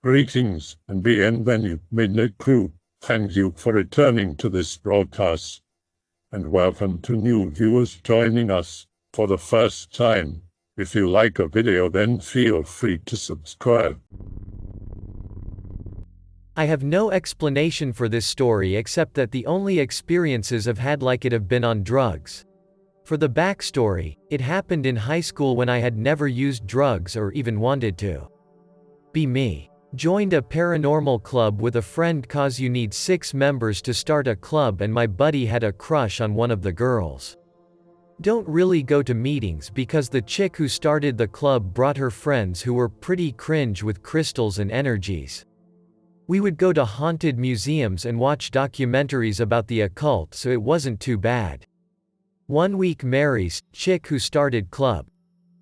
Greetings and bienvenue, midnight crew. Thank you for returning to this broadcast, and welcome to new viewers joining us for the first time. If you like a video, then feel free to subscribe. I have no explanation for this story except that the only experiences I've had like it have been on drugs. For the backstory, it happened in high school when I had never used drugs or even wanted to. Be me. Joined a paranormal club with a friend cause you need 6 members to start a club and my buddy had a crush on one of the girls. Don't really go to meetings because the chick who started the club brought her friends who were pretty cringe with crystals and energies. We would go to haunted museums and watch documentaries about the occult, so it wasn't too bad. One week Mary's chick who started club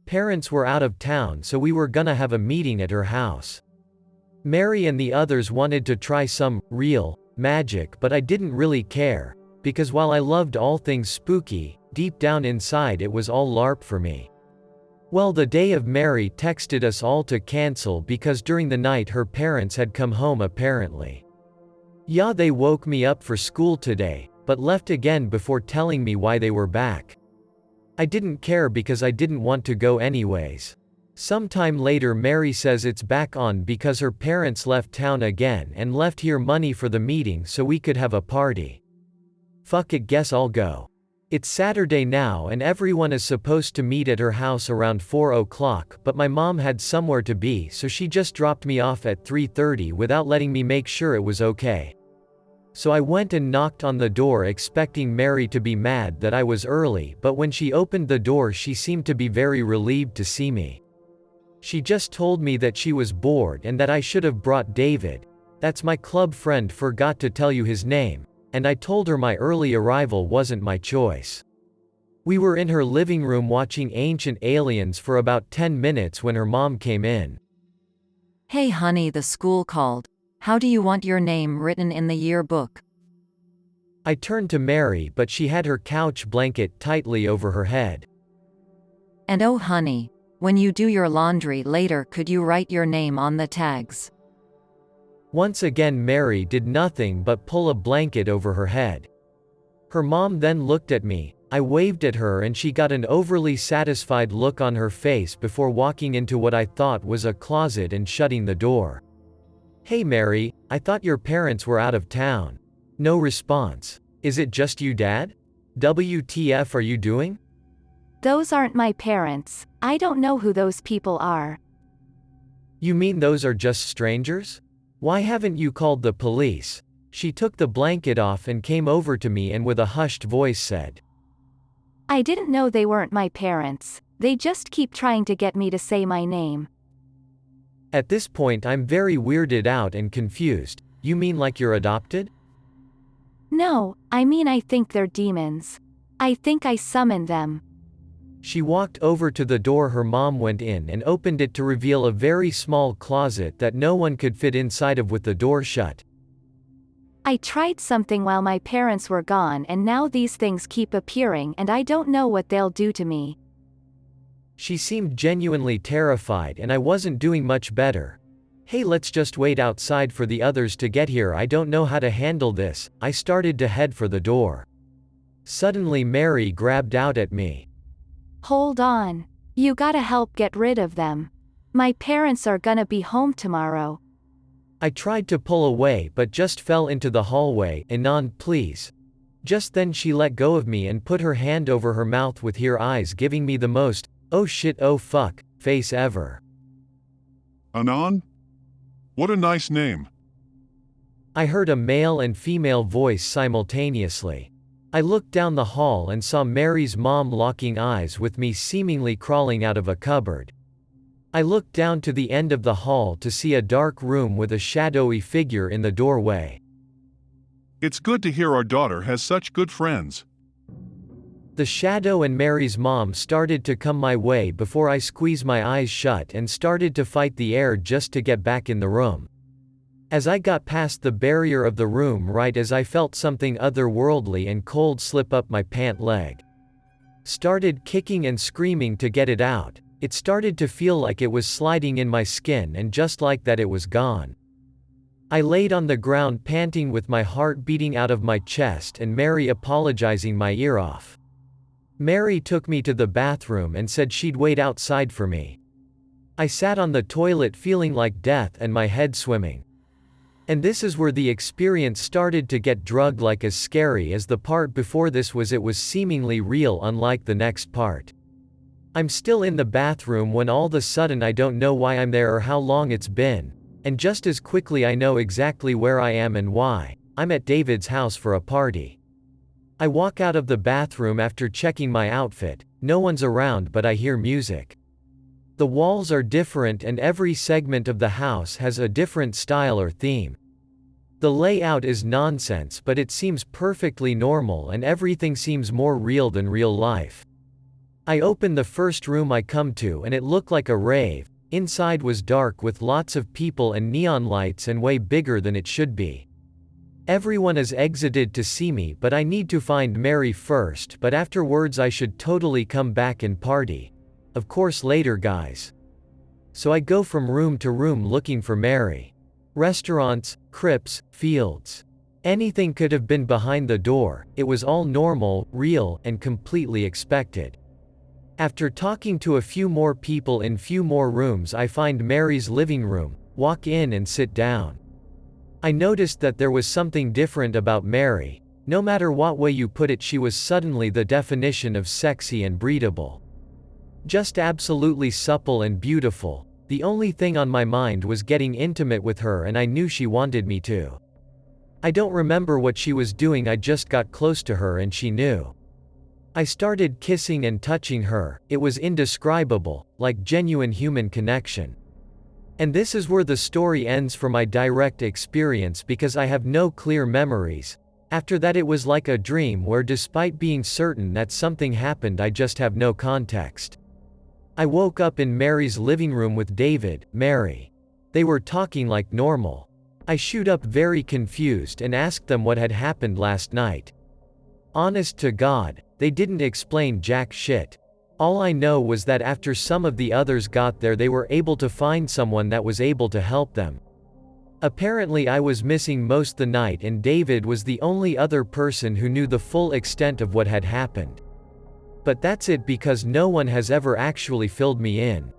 parents were out of town, so we were gonna have a meeting at her house. Mary and the others wanted to try some real magic, but I didn't really care, because while I loved all things spooky, deep down inside it was all LARP for me. Well, the day of Mary texted us all to cancel because during the night her parents had come home apparently. Yeah, they woke me up for school today, but left again before telling me why they were back. I didn't care because I didn't want to go anyways. Sometime later Mary says it's back on because her parents left town again and left here money for the meeting so we could have a party. Fuck it, guess I'll go. It's Saturday now and everyone is supposed to meet at her house around 4 o'clock, but my mom had somewhere to be, so she just dropped me off at 3:30 without letting me make sure it was okay. So I went and knocked on the door expecting Mary to be mad that I was early, but when she opened the door she seemed to be very relieved to see me. She just told me that she was bored and that I should have brought David, that's my club friend, forgot to tell you his name, and I told her my early arrival wasn't my choice. We were in her living room watching Ancient Aliens for about 10 minutes when her mom came in. Hey honey, the school called. How do you want your name written in the yearbook? I turned to Mary, but she had her couch blanket tightly over her head. And oh honey, when you do your laundry later, could you write your name on the tags? Once again Mary did nothing but pull a blanket over her head. Her mom then looked at me, I waved at her and she got an overly satisfied look on her face before walking into what I thought was a closet and shutting the door. Hey Mary, I thought your parents were out of town. No response. Is it just you, Dad? WTF are you doing? Those aren't my parents. I don't know who those people are. You mean those are just strangers? Why haven't you called the police? She took the blanket off and came over to me and with a hushed voice said, I didn't know they weren't my parents. They just keep trying to get me to say my name. At this point I'm very weirded out and confused. You mean like you're adopted? No, I mean I think they're demons. I think I summoned them. She walked over to the door her mom went in and opened it to reveal a very small closet that no one could fit inside of with the door shut. I tried something while my parents were gone and now these things keep appearing and I don't know what they'll do to me. She seemed genuinely terrified and I wasn't doing much better. Hey, let's just wait outside for the others to get here, I don't know how to handle this. I started to head for the door. Suddenly Mary grabbed out at me. Hold on. You gotta help get rid of them. My parents are gonna be home tomorrow. I tried to pull away but just fell into the hallway. Anand, please. Just then she let go of me and put her hand over her mouth with her eyes giving me the most, oh shit oh fuck, face ever. Anand? What a nice name. I heard a male and female voice simultaneously. I looked down the hall and saw Mary's mom locking eyes with me, seemingly crawling out of a cupboard. I looked down to the end of the hall to see a dark room with a shadowy figure in the doorway. It's good to hear our daughter has such good friends. The shadow and Mary's mom started to come my way before I squeezed my eyes shut and started to fight the air just to get back in the room. As I got past the barrier of the room right as I felt something otherworldly and cold slip up my pant leg. Started kicking and screaming to get it out, It started to feel like it was sliding in my skin, and just like that it was gone. I laid on the ground panting with my heart beating out of my chest and Mary apologizing my ear off. Mary took me to the bathroom and said she'd wait outside for me. I sat on the toilet feeling like death and my head swimming. And this is where the experience started to get drug-like, as scary as the part before this was. It was seemingly real, unlike the next part. I'm still in the bathroom when all of a sudden I don't know why I'm there or how long it's been, and just as quickly I know exactly where I am and why. I'm at David's house for a party. I walk out of the bathroom after checking my outfit. No one's around, but I hear music. The walls are different and every segment of the house has a different style or theme. The layout is nonsense, but it seems perfectly normal and everything seems more real than real life. I open the first room I come to and it looked like a rave. Inside was dark with lots of people and neon lights and way bigger than it should be. Everyone has exited to see me, but I need to find Mary first, but afterwards I should totally come back and party. Of course later, guys. So I go from room to room looking for Mary. Restaurants, crypts, fields. Anything could have been behind the door. It was all normal, real, and completely expected. After talking to a few more people in few more rooms, I find Mary's living room, walk in and sit down. I noticed that there was something different about Mary. No matter what way you put it, she was suddenly the definition of sexy and breathable. Just absolutely supple and beautiful. The only thing on my mind was getting intimate with her, and I knew she wanted me to. I don't remember what she was doing, I just got close to her and she knew. I started kissing and touching her. It was indescribable, like genuine human connection. And this is where the story ends for my direct experience, because I have no clear memories. After that it was like a dream where, despite being certain that something happened, I just have no context. I woke up in Mary's living room with David, Mary. They were talking like normal. I shoot up very confused and asked them what had happened last night. Honest to God, they didn't explain jack shit. All I know was that after some of the others got there, they were able to find someone that was able to help them. Apparently I was missing most the night and David was the only other person who knew the full extent of what had happened. But that's it, because no one has ever actually filled me in.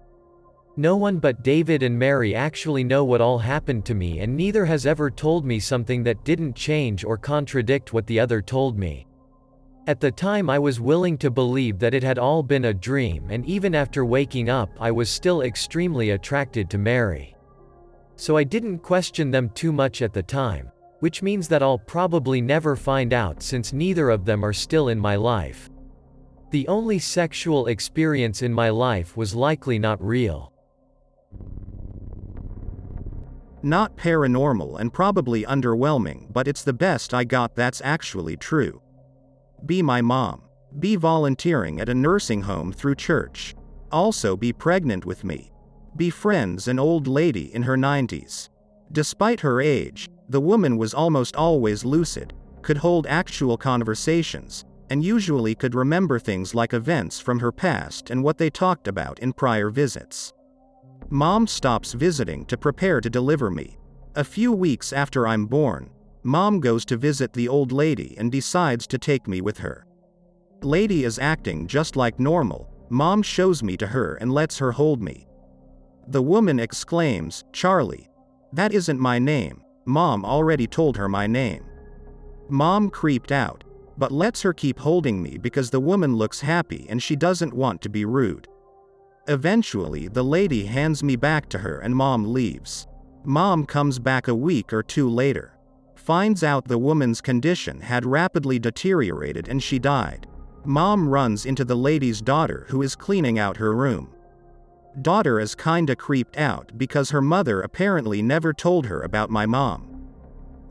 No one but David and Mary actually know what all happened to me, and neither has ever told me something that didn't change or contradict what the other told me. At the time I was willing to believe that it had all been a dream, and even after waking up I was still extremely attracted to Mary. So I didn't question them too much at the time, which means that I'll probably never find out, since neither of them are still in my life. The only sexual experience in my life was likely not real. Not paranormal and probably underwhelming, but it's the best I got that's actually true. Be my mom. Be volunteering at a nursing home through church. Also be pregnant with me. Befriends an old lady in her 90s. Despite her age, the woman was almost always lucid, could hold actual conversations, and usually could remember things like events from her past and what they talked about in prior visits. Mom stops visiting to prepare to deliver me. A few weeks after I'm born, Mom goes to visit the old lady and decides to take me with her. Lady is acting just like normal. Mom shows me to her and lets her hold me. The woman exclaims, "Charlie. That isn't my name." Mom already told her my name. Mom creeped out, but lets her keep holding me because the woman looks happy and she doesn't want to be rude. Eventually the lady hands me back to her and Mom leaves. Mom comes back a week or two later. Finds out the woman's condition had rapidly deteriorated and she died. Mom runs into the lady's daughter, who is cleaning out her room. Daughter is kinda creeped out because her mother apparently never told her about my mom.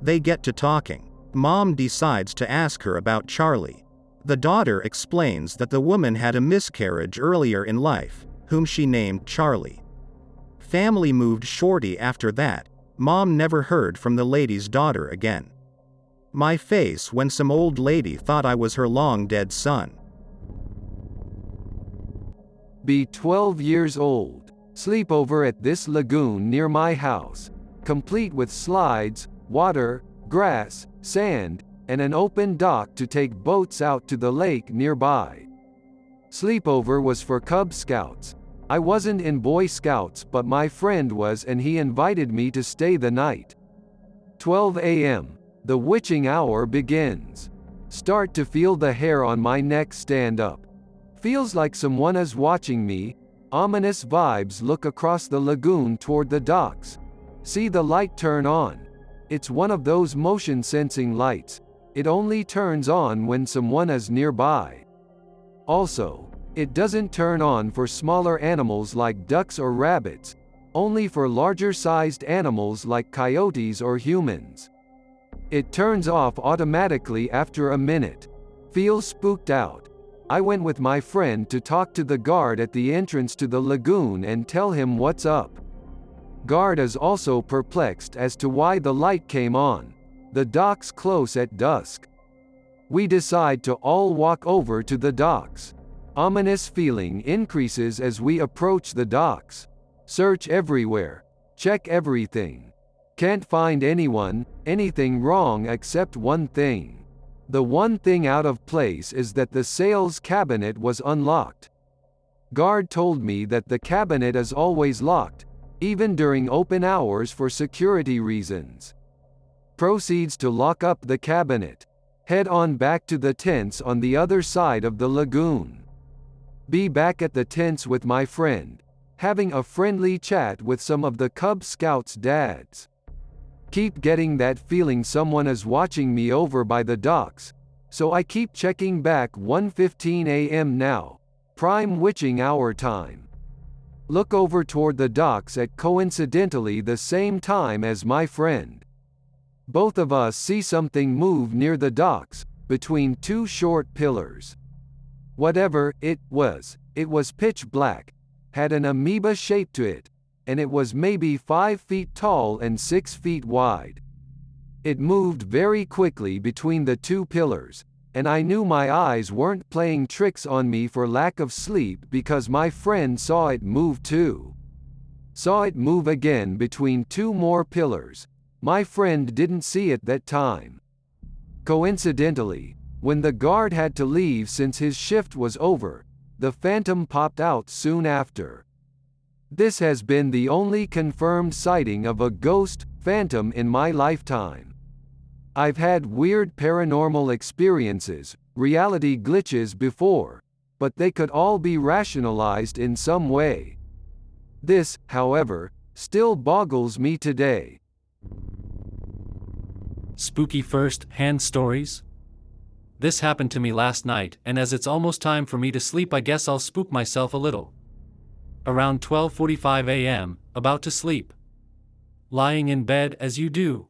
They get to talking. Mom decides to ask her about Charlie. The daughter explains that the woman had a miscarriage earlier in life, whom she named Charlie. Family moved shortly after that. Mom never heard from the lady's daughter again. My face when some old lady thought I was her long dead son. be 12 years old. Sleepover at this lagoon near my house, complete with slides, water, grass, sand, and an open dock to take boats out to the lake nearby. Sleepover was for Cub Scouts. I wasn't in Boy Scouts, but my friend was, and he invited me to stay the night. 12 a.m. The witching hour begins. Start to feel the hair on my neck stand up. Feels like someone is watching me. Ominous vibes. Look across the lagoon toward the docks. See the light turn on. It's one of those motion sensing lights. It only turns on when someone is nearby. Also, it doesn't turn on for smaller animals like ducks or rabbits, only for larger sized animals like coyotes or humans. It turns off automatically after a minute. Feel spooked out. I went with my friend to talk to the guard at the entrance to the lagoon and tell him what's up. Guard is also perplexed as to why the light came on. The docks close at dusk. We decide to all walk over to the docks. Ominous feeling increases as we approach the docks. Search everywhere. Check everything. Can't find anything wrong except one thing. The one thing out of place is that the sales cabinet was unlocked. Guard told me that the cabinet is always locked, even during open hours for security reasons. Proceeds to lock up the cabinet. Head on back to the tents on the other side of the lagoon. Be back at the tents with my friend, having a friendly chat with some of the Cub Scouts' dads. Keep getting that feeling someone is watching me over by the docks, so I keep checking back. 1:15 a.m. now, prime witching hour time. Look over toward the docks at coincidentally the same time as my friend. Both of us see something move near the docks, between two short pillars. Whatever it was pitch black, had an amoeba shape to it, and it was maybe 5 feet tall and 6 feet wide. It moved very quickly between the two pillars, and I knew my eyes weren't playing tricks on me for lack of sleep because my friend saw it move too. Saw it move again between two more pillars. My friend didn't see it that time. Coincidentally, when the guard had to leave since his shift was over, the phantom popped out soon after. This has been the only confirmed sighting of a ghost, phantom in my lifetime. I've had weird paranormal experiences, reality glitches before, but they could all be rationalized in some way. This, however, still boggles me today. Spooky first-hand stories? This happened to me last night, and as it's almost time for me to sleep, I guess I'll spook myself a little. Around 12:45 a.m., about to sleep. Lying in bed as you do.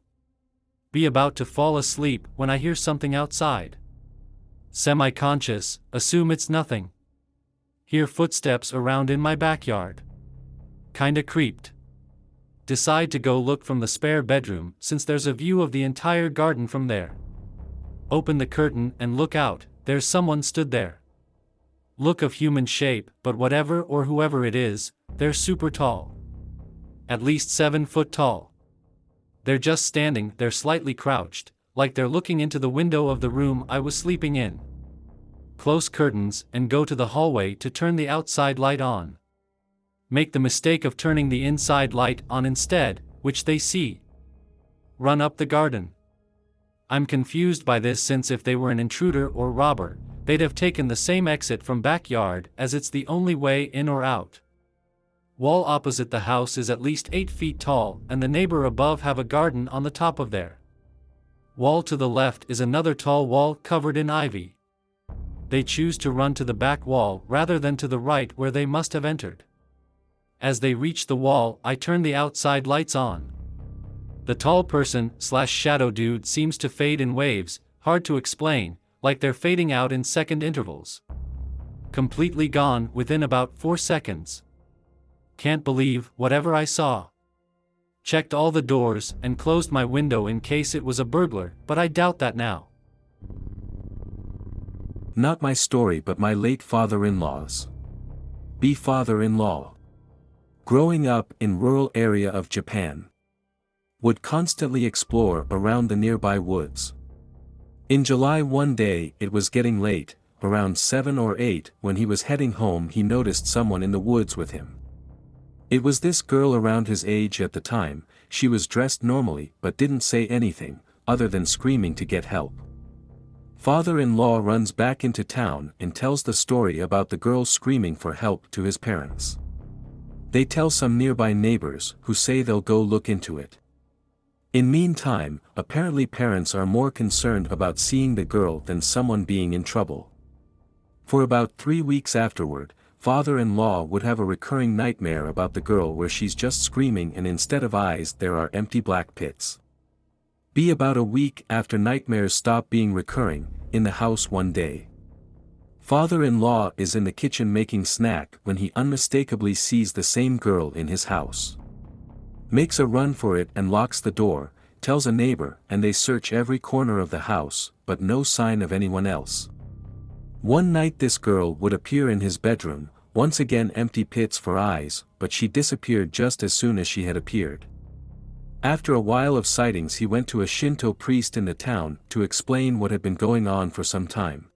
Be about to fall asleep when I hear something outside. Semi-conscious, assume it's nothing. Hear footsteps around in my backyard. Kinda creeped. Decide to go look from the spare bedroom, since there's a view of the entire garden from there. Open the curtain and look out, there's someone stood there. Look of human shape, but whatever or whoever it is, they're super tall. At least 7 foot tall. They're just standing there slightly crouched, like they're looking into the window of the room I was sleeping in. Close curtains and go to the hallway to turn the outside light on. Make the mistake of turning the inside light on instead, which they see. Run up the garden. I'm confused by this, since if they were an intruder or robber, they'd have taken the same exit from backyard, as it's the only way in or out. Wall opposite the house is at least 8 feet tall, and the neighbor above have a garden on the top of their wall. To the left is another tall wall covered in ivy. They choose to run to the back wall rather than to the right where they must have entered. As they reach the wall, I turn the outside lights on. The tall person/shadow dude seems to fade in waves, hard to explain, like they're fading out in second intervals. Completely gone within about 4 seconds. Can't believe whatever I saw. Checked all the doors and closed my window in case it was a burglar, but I doubt that now. Not my story, but my late father-in-law's. be father-in-law. Growing up in rural area of Japan. Would constantly explore around the nearby woods. In July one day it was getting late, around 7 or 8, when he was heading home he noticed someone in the woods with him. It was this girl around his age at the time. She was dressed normally but didn't say anything, other than screaming to get help. Father-in-law runs back into town and tells the story about the girl screaming for help to his parents. They tell some nearby neighbors, who say they'll go look into it. In meantime, apparently parents are more concerned about seeing the girl than someone being in trouble. For about 3 weeks afterward, father-in-law would have a recurring nightmare about the girl where she's just screaming and instead of eyes there are empty black pits. Be about a week after nightmares stop being recurring, in the house one day. Father-in-law is in the kitchen making snack when he unmistakably sees the same girl in his house. Makes a run for it and locks the door, tells a neighbor and they search every corner of the house, but no sign of anyone else. One night this girl would appear in his bedroom, once again empty pits for eyes, but she disappeared just as soon as she had appeared. After a while of sightings he went to a Shinto priest in the town to explain what had been going on for some time.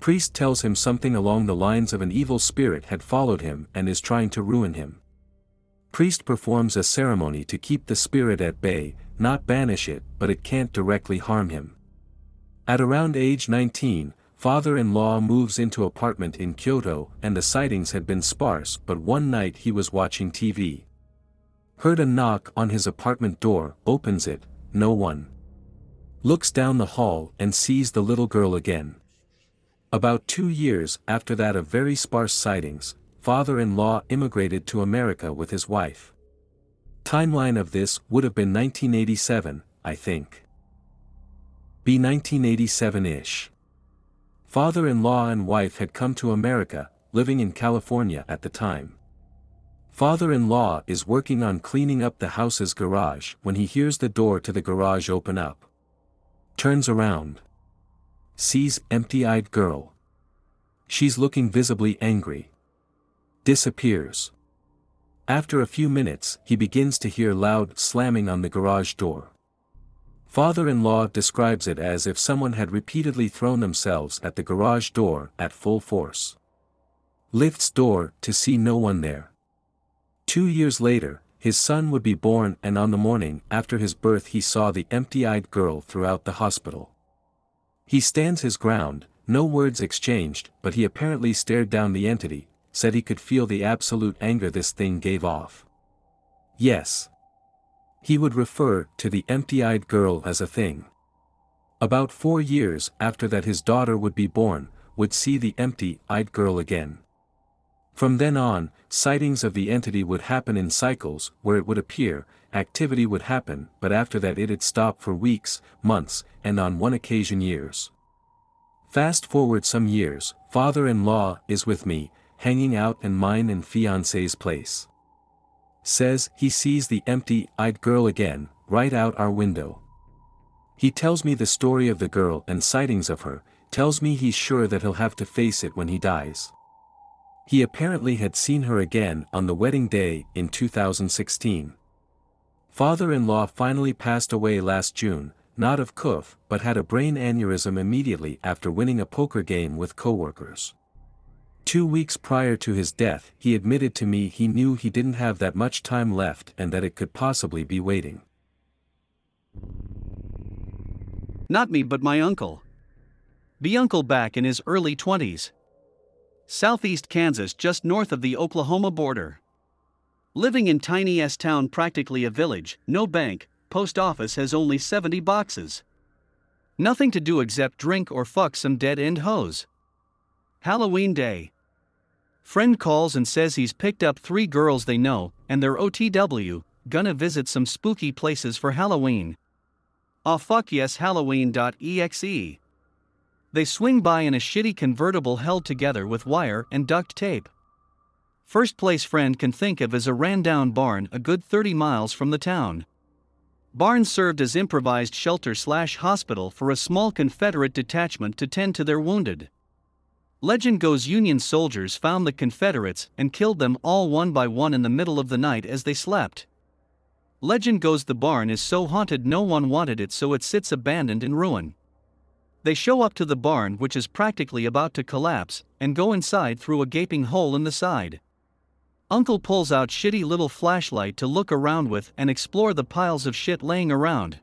Priest tells him something along the lines of an evil spirit had followed him and is trying to ruin him. Priest performs a ceremony to keep the spirit at bay, not banish it, but it can't directly harm him. At around age 19, father-in-law moves into apartment in Kyoto and the sightings had been sparse, but one night he was watching TV. Heard a knock on his apartment door, opens it, no one. Looks down the hall and sees the little girl again. About 2 years after that of very sparse sightings, father-in-law immigrated to America with his wife. Timeline of this would have been 1987, I think. Be 1987-ish. Father-in-law and wife had come to America, living in California at the time. Father-in-law is working on cleaning up the house's garage when he hears the door to the garage open up. Turns around. Sees empty-eyed girl. She's looking visibly angry. Disappears. After a few minutes, he begins to hear loud slamming on the garage door. Father-in-law describes it as if someone had repeatedly thrown themselves at the garage door at full force. Lifts door to see no one there. 2 years later, his son would be born and on the morning after his birth he saw the empty-eyed girl throughout the hospital. He stands his ground, no words exchanged, but he apparently stared down the entity, said he could feel the absolute anger this thing gave off. Yes. He would refer to the empty-eyed girl as a thing. About 4 years after that his daughter would be born, would see the empty-eyed girl again. From then on, sightings of the entity would happen in cycles where it would appear, activity would happen, but after that it'd stop for weeks, months, and on one occasion years. Fast forward some years, father-in-law is with me, hanging out in mine and fiancé's place. Says he sees the empty-eyed girl again, right out our window. He tells me the story of the girl and sightings of her, tells me he's sure that he'll have to face it when he dies. He apparently had seen her again on the wedding day in 2016. Father-in-law finally passed away last June, not of COF, but had a brain aneurysm immediately after winning a poker game with coworkers. 2 weeks prior to his death, he admitted to me he knew he didn't have that much time left and that it could possibly be waiting. Not me but my uncle. The uncle back in his early 20s. Southeast Kansas just north of the Oklahoma border. Living in tiny S-town, practically a village, no bank, post office, has only 70 boxes. Nothing to do except drink or fuck some dead-end hoes. Halloween day. Friend calls and says he's picked up 3 girls they know, and they're OTW, gonna visit some spooky places for Halloween. Aw fuck yes, Halloween.exe. They swing by in a shitty convertible held together with wire and duct tape. First place friend can think of is a ran-down barn a good 30 miles from the town. Barn served as improvised shelter/hospital for a small Confederate detachment to tend to their wounded. Legend goes Union soldiers found the Confederates and killed them all one by one in the middle of the night as they slept. Legend goes the barn is so haunted no one wanted it, so it sits abandoned in ruin. They show up to the barn, which is practically about to collapse, and go inside through a gaping hole in the side. Uncle pulls out shitty little flashlight to look around with and explore the piles of shit laying around.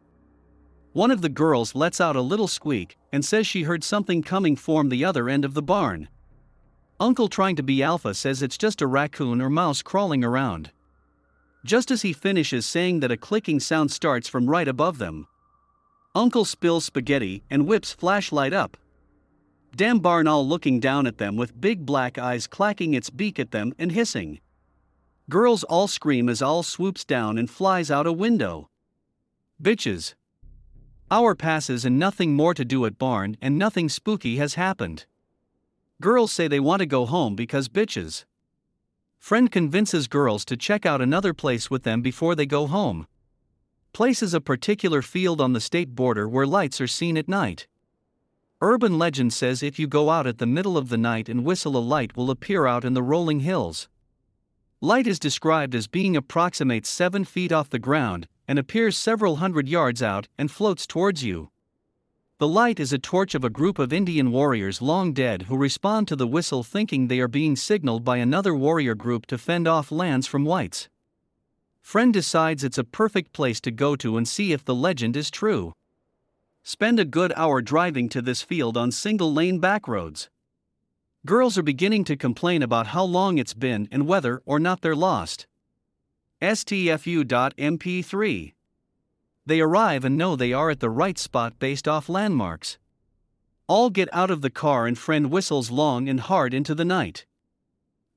One of the girls lets out a little squeak and says she heard something coming from the other end of the barn. Uncle, trying to be alpha, says it's just a raccoon or mouse crawling around. Just as he finishes saying that, a clicking sound starts from right above them. Uncle spills spaghetti and whips flashlight up. Damn barn all looking down at them with big black eyes clacking its beak at them and hissing. Girls all scream as all swoops down and flies out a window. Bitches. Hour passes and nothing more to do at barn, and nothing spooky has happened. Girls say they want to go home because bitches. Friend convinces girls to check out another place with them before they go home. Places a particular field on the state border where lights are seen at night. Urban legend says if you go out at the middle of the night and whistle, a light will appear out in the rolling hills. Light is described as being approximates 7 feet off the ground, and appears several hundred yards out and floats towards you. The light is a torch of a group of Indian warriors long dead who respond to the whistle thinking they are being signaled by another warrior group to fend off lands from whites. Friend decides it's a perfect place to go to and see if the legend is true. Spend a good hour driving to this field on single-lane back roads. Girls are beginning to complain about how long it's been and whether or not they're lost. STFU.mp3. They arrive and know they are at the right spot based off landmarks. All get out of the car and friend whistles long and hard into the night.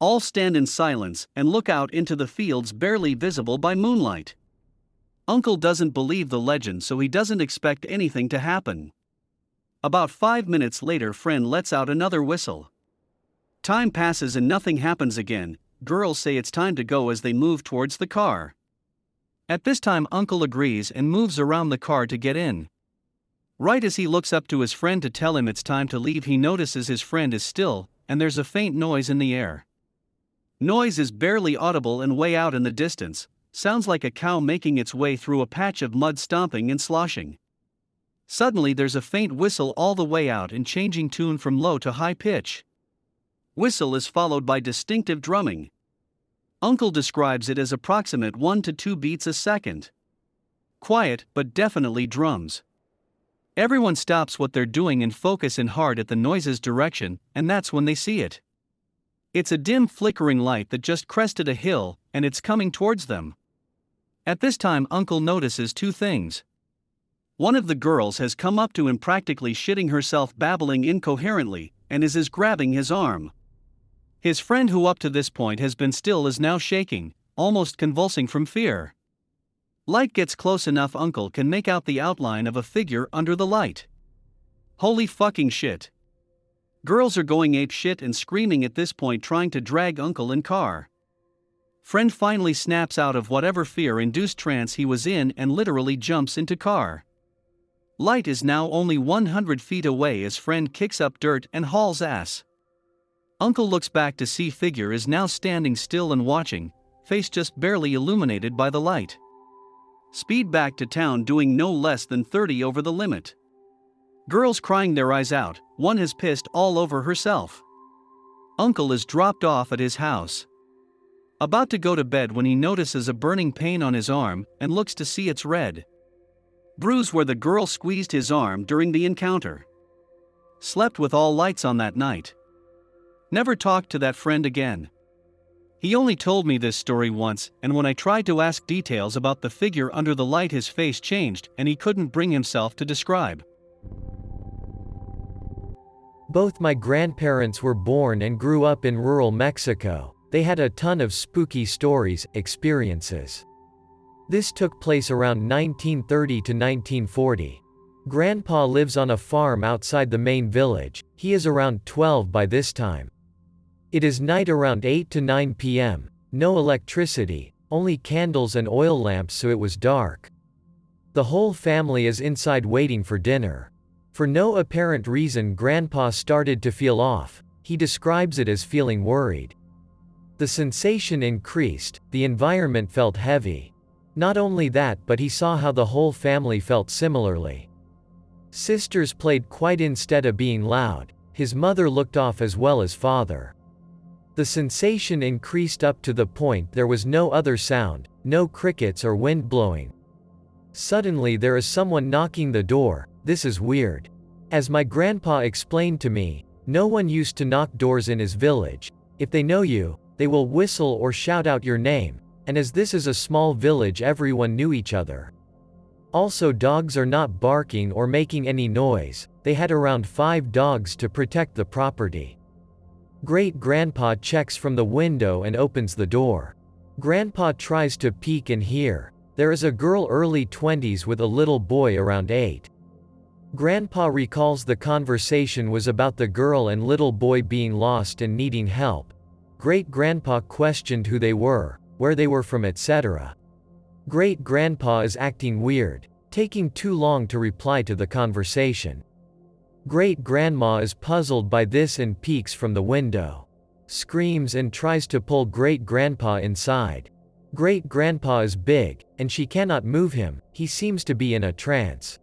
All stand in silence and look out into the fields barely visible by moonlight. Uncle doesn't believe the legend, so he doesn't expect anything to happen. About 5 minutes later, friend lets out another whistle. Time passes and nothing happens again. Girls say it's time to go as they move towards the car. At this time, Uncle agrees and moves around the car to get in. Right as he looks up to his friend to tell him it's time to leave, he notices his friend is still, and there's a faint noise in the air. Noise is barely audible and way out in the distance, sounds like a cow making its way through a patch of mud, stomping and sloshing. Suddenly there's a faint whistle all the way out and changing tune from low to high pitch. Whistle is followed by distinctive drumming. Uncle describes it as approximate 1 to 2 beats a second. Quiet, but definitely drums. Everyone stops what they're doing and focus in hard at the noise's direction, and that's when they see it. It's a dim flickering light that just crested a hill, and it's coming towards them. At this time, Uncle notices 2 things. One of the girls has come up to him practically shitting herself, babbling incoherently, and is grabbing his arm. His friend, who up to this point has been still, is now shaking, almost convulsing from fear. Light gets close enough Uncle can make out the outline of a figure under the light. Holy fucking shit. Girls are going ape shit and screaming at this point, trying to drag Uncle in car. Friend finally snaps out of whatever fear-induced trance he was in and literally jumps into car. Light is now only 100 feet away as friend kicks up dirt and hauls ass. Uncle looks back to see figure is now standing still and watching, face just barely illuminated by the light. Speed back to town doing no less than 30 over the limit. Girls crying their eyes out, one has pissed all over herself. Uncle is dropped off at his house. About to go to bed when he notices a burning pain on his arm and looks to see it's red. Bruise where the girl squeezed his arm during the encounter. Slept with all lights on that night. Never talked to that friend again. He only told me this story once, and when I tried to ask details about the figure under the light, his face changed and he couldn't bring himself to describe. Both my grandparents were born and grew up in rural Mexico. They had a ton of spooky stories, experiences. This took place around 1930 to 1940. Grandpa lives on a farm outside the main village. He is around 12 by this time. It is night around 8 to 9 p.m. No electricity, only candles and oil lamps, so it was dark. The whole family is inside waiting for dinner. For no apparent reason, Grandpa started to feel off. He describes it as feeling worried. The sensation increased, the environment felt heavy. Not only that, but he saw how the whole family felt similarly. Sisters played quiet instead of being loud. His mother looked off as well as father. The sensation increased up to the point there was no other sound, no crickets or wind blowing. Suddenly there is someone knocking the door. This is weird. As my grandpa explained to me, no one used to knock doors in his village. If they know you, they will whistle or shout out your name, and as this is a small village, everyone knew each other. Also, dogs are not barking or making any noise. They had around 5 dogs to protect the property. Great-grandpa checks from the window and opens the door. Grandpa tries to peek and hear. There is a girl early 20s with a little boy around 8. Grandpa recalls the conversation was about the girl and little boy being lost and needing help. Great-grandpa questioned who they were, where they were from, etc. Great-grandpa is acting weird, taking too long to reply to the conversation. Great-grandma is puzzled by this and peeks from the window. Screams and tries to pull great-grandpa inside. Great-grandpa is big, and she cannot move him. He seems to be in a trance.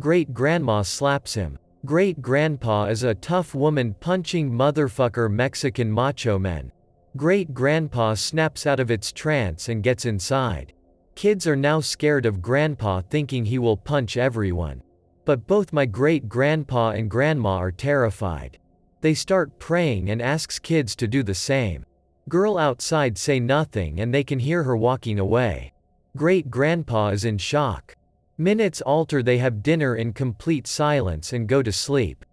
Great-grandma slaps him. Great-grandpa is a tough woman punching motherfucker Mexican macho men. Great-grandpa snaps out of its trance and gets inside. Kids are now scared of grandpa, thinking he will punch everyone. But both my great-grandpa and grandma are terrified. They start praying and asks kids to do the same. Girl outside say nothing and they can hear her walking away. Great-grandpa is in shock. Minutes alter, they have dinner in complete silence and go to sleep.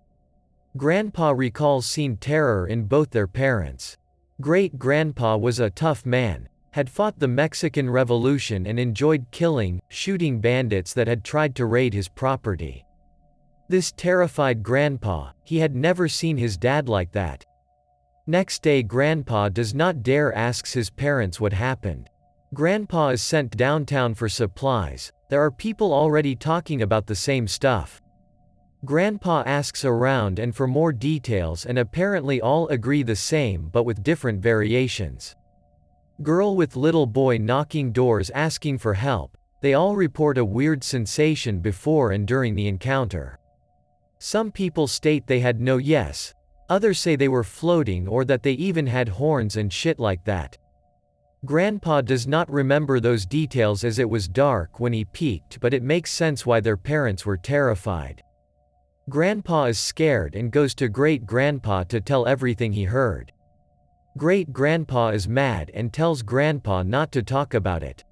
Grandpa recalls seeing terror in both their parents. Great-grandpa was a tough man, had fought the Mexican Revolution and enjoyed killing, shooting bandits that had tried to raid his property. This terrified grandpa. He had never seen his dad like that. Next day, grandpa does not dare asks his parents what happened. Grandpa is sent downtown for supplies. There are people already talking about the same stuff. Grandpa asks around and for more details, and apparently all agree the same but with different variations. Girl with little boy knocking doors asking for help. They all report a weird sensation before and during the encounter. Some people state they had no yes. Others say they were floating or that they even had horns and shit like that. Grandpa does not remember those details as it was dark when he peeked, but it makes sense why their parents were terrified. Grandpa is scared and goes to great-grandpa to tell everything he heard. Great-grandpa is mad and tells grandpa not to talk about it.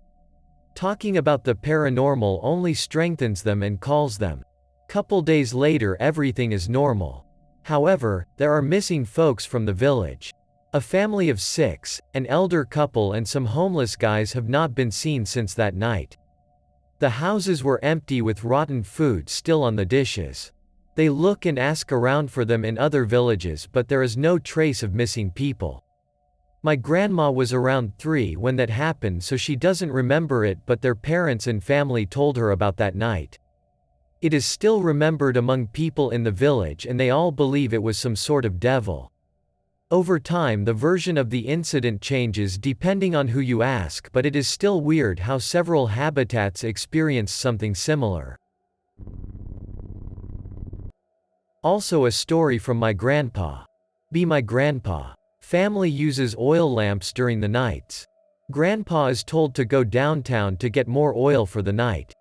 Talking about the paranormal only strengthens them and calls them. Couple days later, everything is normal. However, there are missing folks from the village. A family of 6, an elder couple and some homeless guys have not been seen since that night. The houses were empty with rotten food still on the dishes. They look and ask around for them in other villages, but there is no trace of missing people. My grandma was around 3 when that happened, so she doesn't remember it, but their parents and family told her about that night. It is still remembered among people in the village and they all believe it was some sort of devil. Over time, the version of the incident changes depending on who you ask, but it is still weird how several habitats experience something similar. Also, a story from my grandpa. My grandpa. Family uses oil lamps during the nights. Grandpa is told to go downtown to get more oil for the night.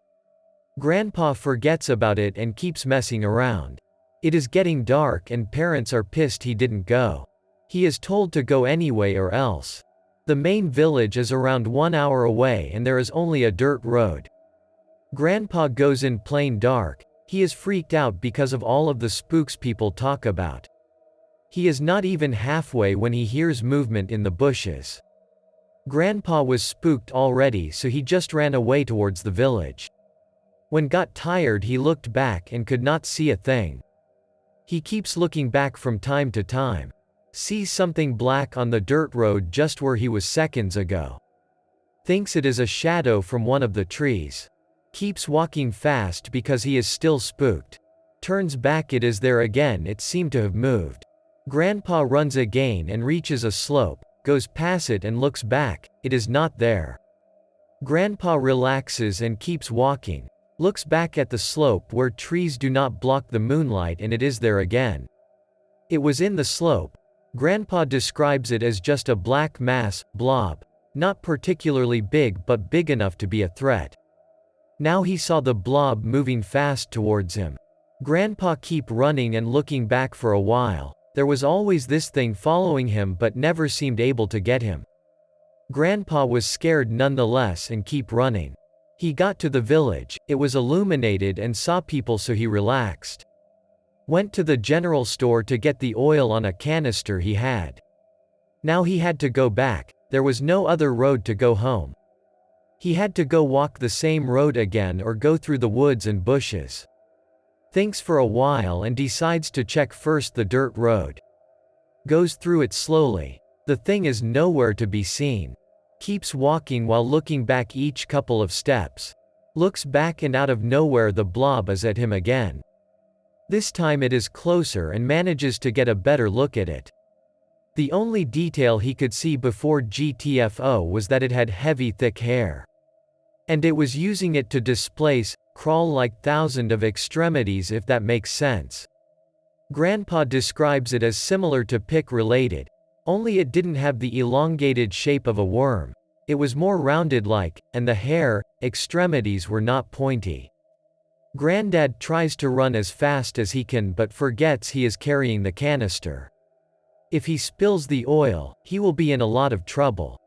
Grandpa forgets about it and keeps messing around. It is getting dark and parents are pissed he didn't go. He is told to go anyway or else. The main village is around 1 hour away and there is only a dirt road. Grandpa goes in plain dark. He is freaked out because of all of the spooks people talk about. He is not even halfway when he hears movement in the bushes. Grandpa was spooked already, so he just ran away towards the village. When got tired, he looked back and could not see a thing. He keeps looking back from time to time. Sees something black on the dirt road just where he was seconds ago. Thinks it is a shadow from one of the trees. Keeps walking fast because he is still spooked. Turns back, it is there again, it seemed to have moved. Grandpa runs again and reaches a slope, goes past it and looks back, it is not there. Grandpa relaxes and keeps walking, looks back at the slope where trees do not block the moonlight and it is there again. It was in the slope. Grandpa describes it as just a black mass, blob, not particularly big but big enough to be a threat. Now he saw the blob moving fast towards him. Grandpa kept running and looking back for a while. There was always this thing following him but never seemed able to get him. Grandpa was scared nonetheless and kept running. He got to the village, it was illuminated and saw people so he relaxed. Went to the general store to get the oil on a canister he had. Now he had to go back, there was no other road to go home. He had to go walk the same road again or go through the woods and bushes. Thinks for a while and decides to check first the dirt road. Goes through it slowly. The thing is nowhere to be seen. Keeps walking while looking back each couple of steps. Looks back and out of nowhere the blob is at him again. This time it is closer and manages to get a better look at it. The only detail he could see before GTFO was that it had heavy thick hair. And it was using it to displace, crawl like thousands of extremities if that makes sense. Grandpa describes it as similar to pick related, only it didn't have the elongated shape of a worm, it was more rounded like, and the hair, extremities were not pointy. Granddad tries to run as fast as he can but forgets he is carrying the canister. If he spills the oil, he will be in a lot of trouble.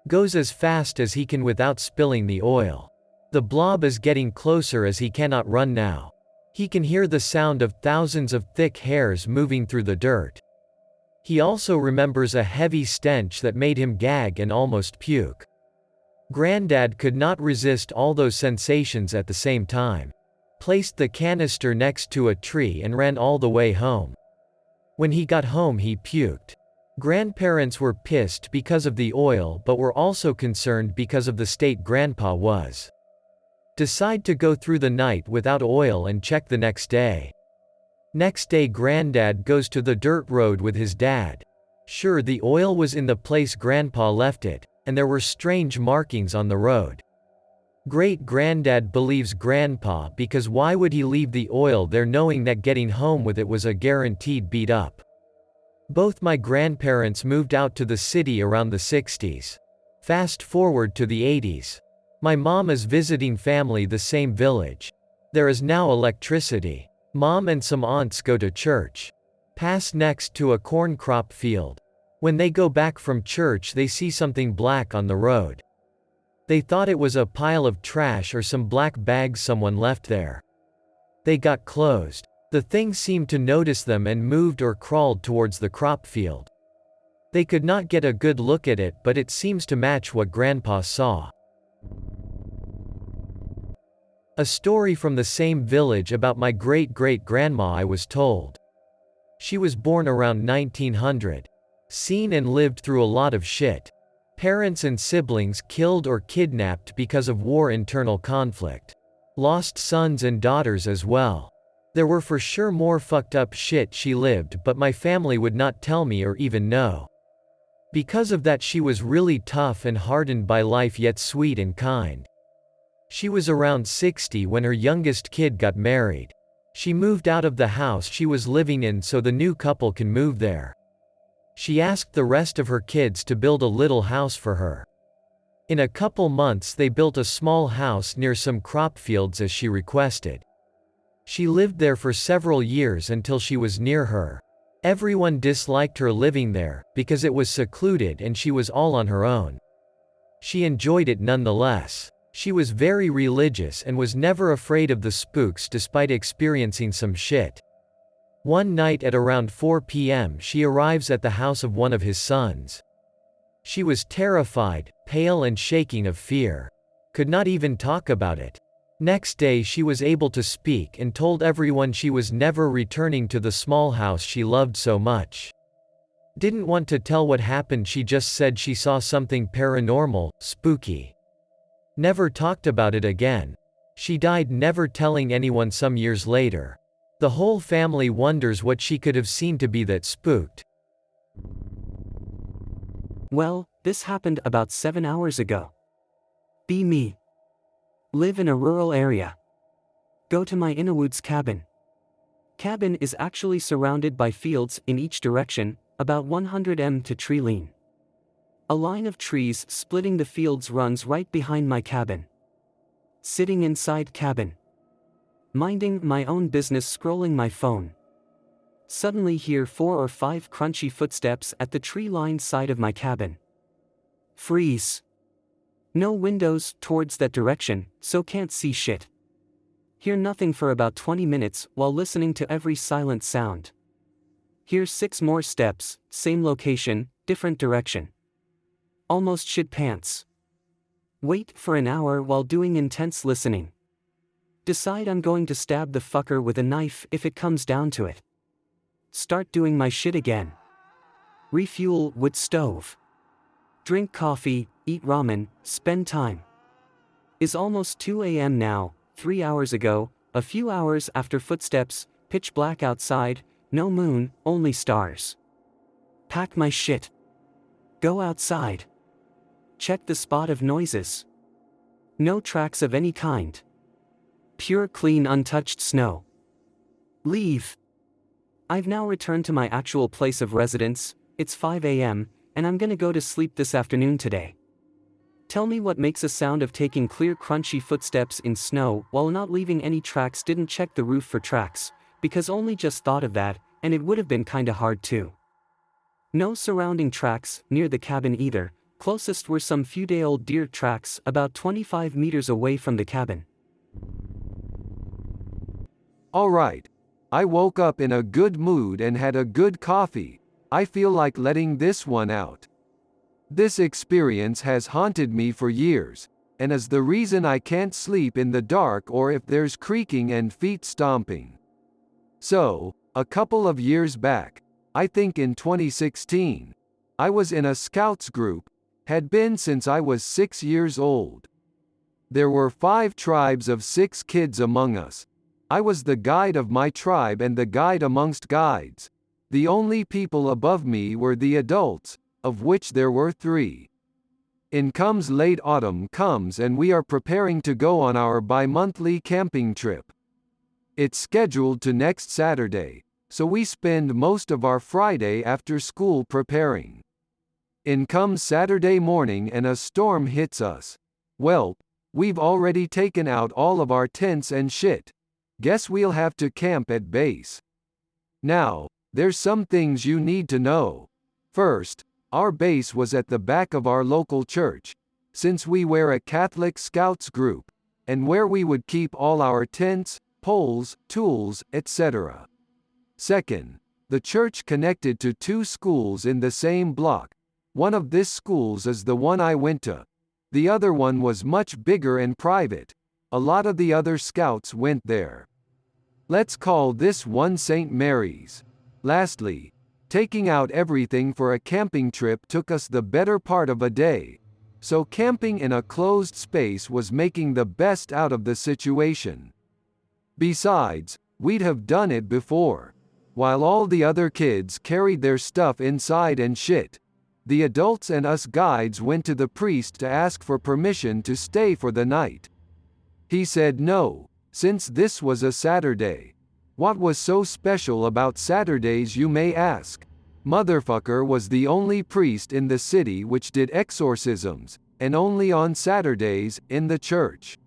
Goes as fast as he can without spilling the oil. The blob is getting closer as he cannot run now. He can hear the sound of thousands of thick hairs moving through the dirt. He also remembers a heavy stench that made him gag and almost puke. Granddad could not resist all those sensations at the same time. Placed the canister next to a tree and ran all the way home. When he got home he puked. Grandparents were pissed because of the oil but were also concerned because of the state Grandpa was. Decide to go through the night without oil and check the next day. Next day Granddad goes to the dirt road with his dad. Sure, the oil was in the place Grandpa left it, and there were strange markings on the road. Great-granddad believes Grandpa because why would he leave the oil there knowing that getting home with it was a guaranteed beat up. Both my grandparents moved out to the city around the 60s. Fast forward to the 80s. My mom is visiting family the same village. There is now electricity. Mom and some aunts go to church. Pass next to a corn crop field. When they go back from church they see something black on the road. They thought it was a pile of trash or some black bags someone left there. They got closed. The thing seemed to notice them and moved or crawled towards the crop field. They could not get a good look at it but it seems to match what Grandpa saw. A story from the same village about my great-great-grandma I was told. She was born around 1900. Seen and lived through a lot of shit. Parents and siblings killed or kidnapped because of war, internal conflict. Lost sons and daughters as well. There were for sure more fucked up shit she lived but my family would not tell me or even know. Because of that she was really tough and hardened by life yet sweet and kind. She was around 60 when her youngest kid got married. She moved out of the house she was living in so the new couple can move there. She asked the rest of her kids to build a little house for her. In a couple months they built a small house near some crop fields as she requested. She lived there for several years until she was near her. Everyone disliked her living there, because it was secluded and she was all on her own. She enjoyed it nonetheless. She was very religious and was never afraid of the spooks despite experiencing some shit. One night at around 4 p.m. she arrives at the house of one of his sons. She was terrified, pale and shaking of fear. Could not even talk about it. Next day she was able to speak and told everyone she was never returning to the small house she loved so much. Didn't want to tell what happened, she just said she saw something paranormal, spooky. Never talked about it again. She died never telling anyone some years later. The whole family wonders what she could have seen to be that spooked. Well, this happened about 7 hours ago. Be me. Live in a rural area. Go to my Inawoods cabin. Cabin is actually surrounded by fields in each direction, about 100 m to tree line. A line of trees splitting the fields runs right behind my cabin. Sitting inside cabin. Minding my own business, scrolling my phone. Suddenly hear 4 or 5 crunchy footsteps at the tree-lined side of my cabin. Freeze. No windows towards that direction, so can't see shit. Hear nothing for about 20 minutes while listening to every silent sound. Hear 6 more steps, same location, different direction. Almost shit pants. Wait for an hour while doing intense listening. Decide I'm going to stab the fucker with a knife if it comes down to it. Start doing my shit again. Refuel wood stove. Drink coffee, eat ramen, spend time. Is almost 2 a.m. now, 3 hours ago, a few hours after footsteps, pitch black outside, no moon, only stars. Pack my shit. Go outside. Check the spot of noises. No tracks of any kind. Pure clean untouched snow. Leave. I've now returned to my actual place of residence. It's 5 a.m., and I'm gonna go to sleep this afternoon today. Tell me what makes a sound of taking clear crunchy footsteps in snow while not leaving any tracks. Didn't check the roof for tracks, because only just thought of that, and it would have been kinda hard too. No surrounding tracks near the cabin either. Closest were some few day-old deer tracks about 25 meters away from the cabin. Alright. I woke up in a good mood and had a good coffee. I feel like letting this one out. This experience has haunted me for years, and is the reason I can't sleep in the dark or if there's creaking and feet stomping. So, a couple of years back, I think in 2016, I was in a scouts group, had been since I was 6 years old. There were 5 tribes of 6 kids among us. I was the guide of my tribe and the guide amongst guides. The only people above me were the adults, of which there were 3. In comes late autumn comes and we are preparing to go on our bi-monthly camping trip. It's scheduled to next Saturday, so we spend most of our Friday after school preparing. In comes Saturday morning and a storm hits us. Well, we've already taken out all of our tents and shit. Guess we'll have to camp at base. Now, there's some things you need to know. First, our base was at the back of our local church, since we were a Catholic Scouts group, and where we would keep all our tents, poles, tools, etc. Second, the church connected to 2 schools in the same block. One of these schools is the one I went to. The other one was much bigger and private. A lot of the other scouts went there. Let's call this one St. Mary's. Lastly, taking out everything for a camping trip took us the better part of a day, so camping in a closed space was making the best out of the situation. Besides, we'd have done it before. While all the other kids carried their stuff inside and shit, the adults and us guides went to the priest to ask for permission to stay for the night. He said no, since this was a Saturday. What was so special about Saturdays, you may ask? Motherfucker was the only priest in the city which did exorcisms, and only on Saturdays, in the church.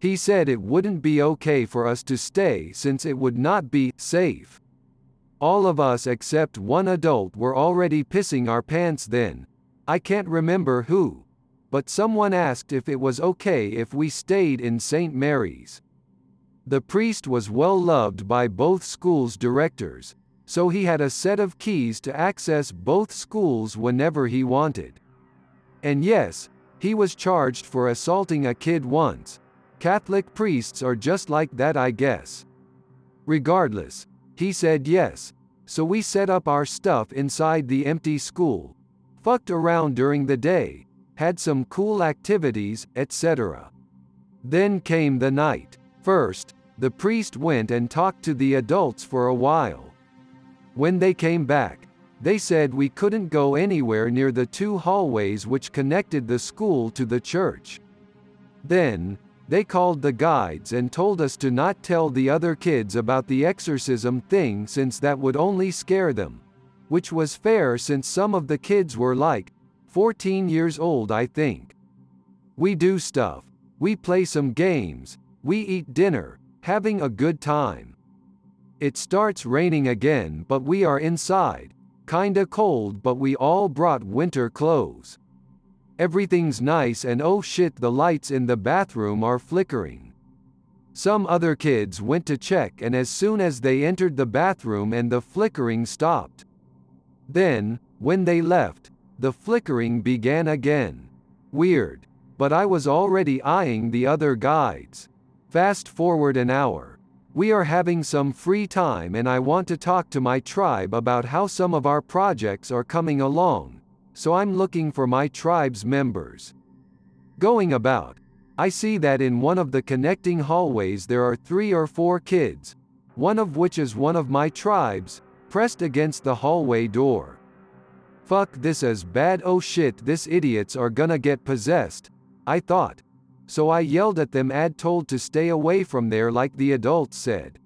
He said it wouldn't be okay for us to stay since it would not be safe. All of us except one adult were already pissing our pants then. I can't remember who, but someone asked if it was okay if we stayed in St. Mary's. The priest was well loved by both schools' directors, so he had a set of keys to access both schools whenever he wanted. And yes, he was charged for assaulting a kid once. Catholic priests are just like that, I guess. Regardless, he said yes, so we set up our stuff inside the empty school, fucked around during the day, had some cool activities, etc. Then came the night. First, The priest went and talked to the adults for a while. When they came back, they said we couldn't go anywhere near the 2 hallways which connected the school to the church. Then, they called the guides and told us to not tell the other kids about the exorcism thing since that would only scare them. Which was fair since some of the kids were like 14 years old, I think. We do stuff. We play some games. We eat dinner, having a good time. It starts raining again, but we are inside. Kinda cold, but we all brought winter clothes. Everything's nice, and oh shit, the lights in the bathroom are flickering. Some other kids went to check, and as soon as they entered the bathroom and the flickering stopped. Then, when they left, the flickering began again. Weird. But I was already eyeing the other guides. Fast forward an hour. We are having some free time and I want to talk to my tribe about how some of our projects are coming along, so I'm looking for my tribe's members. Going about, I see that in one of the connecting hallways there are 3 or 4 kids, one of which is one of my tribes, pressed against the hallway door. Fuck, this is bad. Oh shit, this idiots are gonna get possessed, I thought. So I yelled at them and told to stay away from there like the adults said.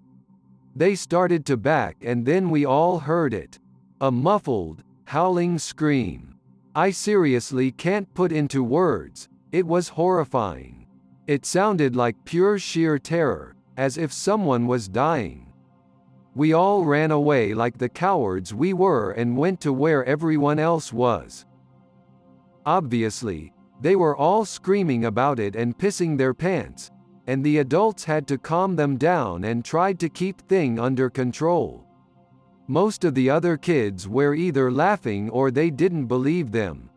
They started to back and then we all heard it. A muffled, howling scream. I seriously can't put into words, it was horrifying. It sounded like pure sheer terror, as if someone was dying. We all ran away like the cowards we were and went to where everyone else was. Obviously, they were all screaming about it and pissing their pants, and the adults had to calm them down and tried to keep things under control. Most of the other kids were either laughing or they didn't believe them.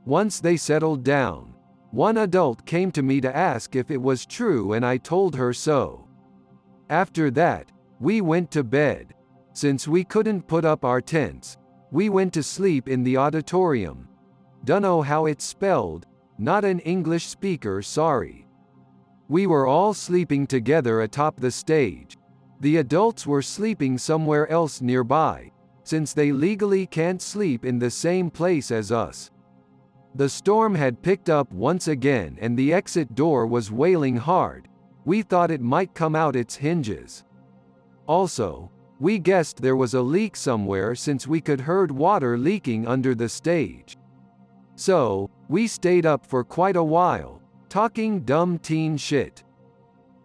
Once they settled down, one adult came to me to ask if it was true and I told her so. After that, we went to bed. Since we couldn't put up our tents, we went to sleep in the auditorium. Dunno how it's spelled, not an English speaker, sorry. We were all sleeping together atop the stage. The adults were sleeping somewhere else nearby, since they legally can't sleep in the same place as us. The storm had picked up once again and the exit door was wailing hard. We thought it might come out its hinges. Also, we guessed there was a leak somewhere since we could heard water leaking under the stage. So, we stayed up for quite a while, talking dumb teen shit.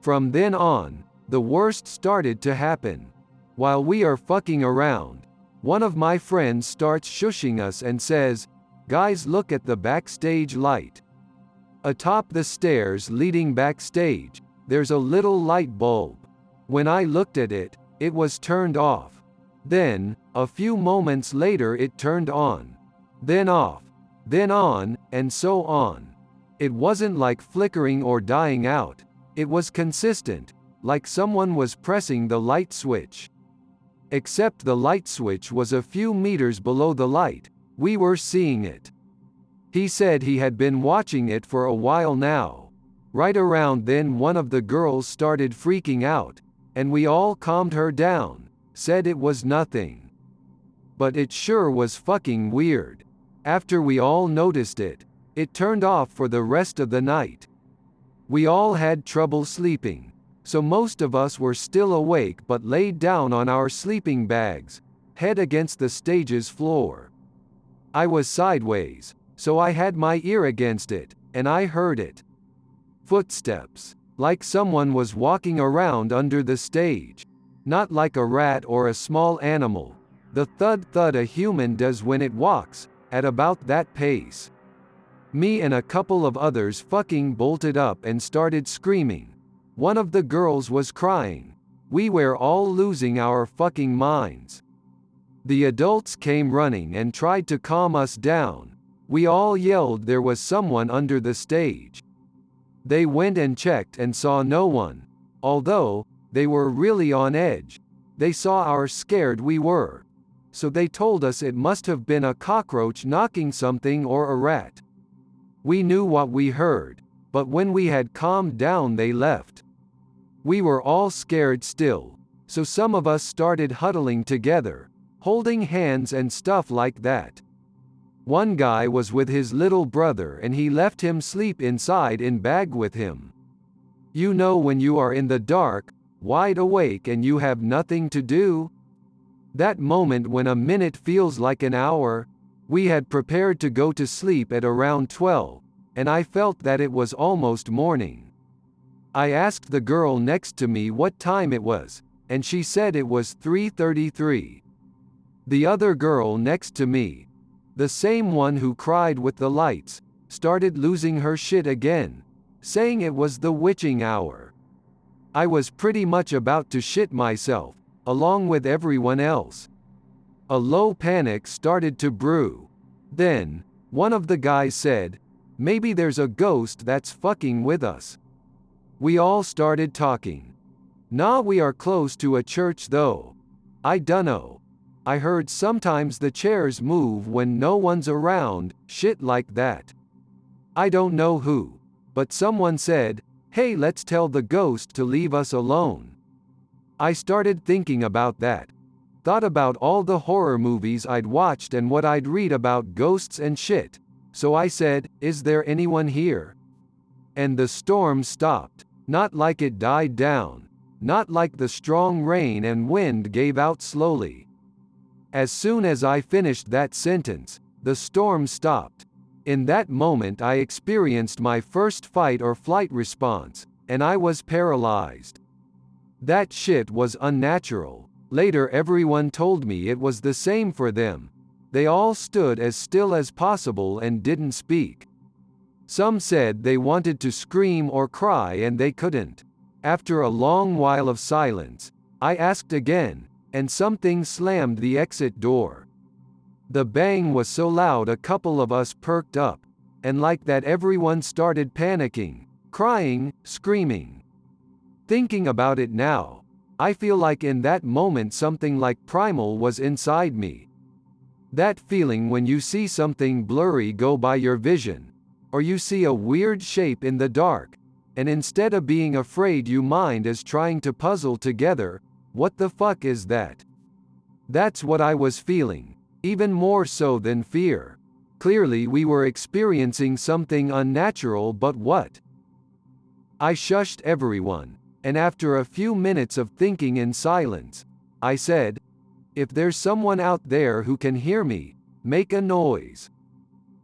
From then on, the worst started to happen. While we are fucking around, one of my friends starts shushing us and says, "Guys, look at the backstage light." Atop the stairs leading backstage, there's a little light bulb. When I looked at it, it was turned off. Then, a few moments later it turned on. Then off. Then on, and so on. It wasn't like flickering or dying out. It was consistent, like someone was pressing the light switch. Except the light switch was a few meters below the light. We were seeing it. He said he had been watching it for a while now. Right around then one of the girls started freaking out, and we all calmed her down, said it was nothing. But it sure was fucking weird. After we all noticed it, it turned off for the rest of the night. We all had trouble sleeping, so most of us were still awake but laid down on our sleeping bags, head against the stage's floor. I was sideways, so I had my ear against it, and I heard it. Footsteps, like someone was walking around under the stage. Not like a rat or a small animal. The thud-thud a human does when it walks, at about that pace. Me and a couple of others fucking bolted up and started screaming. One of the girls was crying. We were all losing our fucking minds. The adults came running and tried to calm us down. We all yelled there was someone under the stage. They went and checked and saw no one. Although, they were really on edge. They saw how scared we were. So they told us it must have been a cockroach knocking something or a rat. We knew what we heard, but when we had calmed down they left. We were all scared still, so some of us started huddling together, holding hands and stuff like that. One guy was with his little brother and he left him sleep inside in bag with him. You know when you are in the dark, wide awake and you have nothing to do? That moment when a minute feels like an hour. We had prepared to go to sleep at around 12, and I felt that it was almost morning. I asked the girl next to me what time it was, and she said it was 3:33. The other girl next to me, the same one who cried with the lights, started losing her shit again, saying it was the witching hour. I was pretty much about to shit myself, along with everyone else. A low panic started to brew. Then, one of the guys said, "Maybe there's a ghost that's fucking with us." We all started talking. "Nah, we are close to a church though. I dunno. I heard sometimes the chairs move when no one's around, shit like that." I don't know who, but someone said, "Hey, let's tell the ghost to leave us alone." I started thinking about that. Thought about all the horror movies I'd watched and what I'd read about ghosts and shit. So I said, "Is there anyone here?" And the storm stopped. Not like it died down. Not like the strong rain and wind gave out slowly. As soon as I finished that sentence, the storm stopped. In that moment I experienced my first fight or flight response, and I was paralyzed. That shit was unnatural. Later everyone told me it was the same for them. They all stood as still as possible and didn't speak. Some said they wanted to scream or cry and they couldn't. After a long while of silence, I asked again, and something slammed the exit door. The bang was so loud a couple of us perked up, and like that everyone started panicking, crying, screaming. Thinking about it now, I feel like in that moment something like primal was inside me. That feeling when you see something blurry go by your vision, or you see a weird shape in the dark, and instead of being afraid your mind is trying to puzzle together, what the fuck is that? That's what I was feeling, even more so than fear. Clearly we were experiencing something unnatural, but what? I shushed everyone, and after a few minutes of thinking in silence, I said, "If there's someone out there who can hear me, make a noise."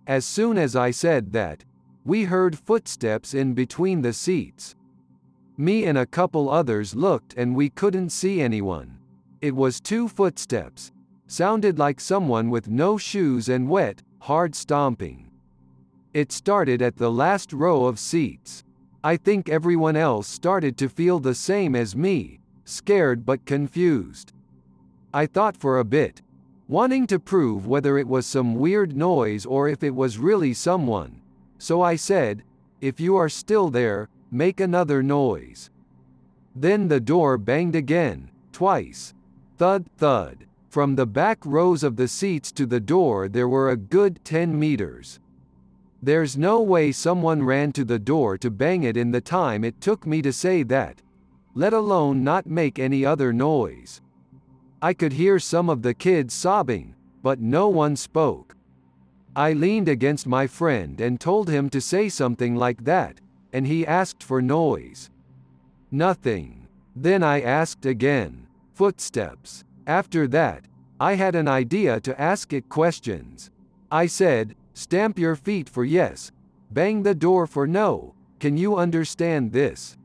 As soon as I said that, we heard footsteps in between the seats. Me and a couple others looked and we couldn't see anyone. It was 2 footsteps. Sounded like someone with no shoes and wet, hard stomping. It started at the last row of seats. I think everyone else started to feel the same as me, scared but confused. I thought for a bit, wanting to prove whether it was some weird noise or if it was really someone. So I said, "If you are still there, make another noise." Then the door banged again, twice. Thud, thud. From the back rows of the seats to the door there were a good 10 meters. There's no way someone ran to the door to bang it in the time it took me to say that, let alone not make any other noise. I could hear some of the kids sobbing, but no one spoke. I leaned against my friend and told him to say something like that, and he asked for noise. Nothing. Then I asked again. Footsteps. After that, I had an idea to ask it questions. I said, "Stamp your feet for yes. Bang the door for no. Can you understand this?"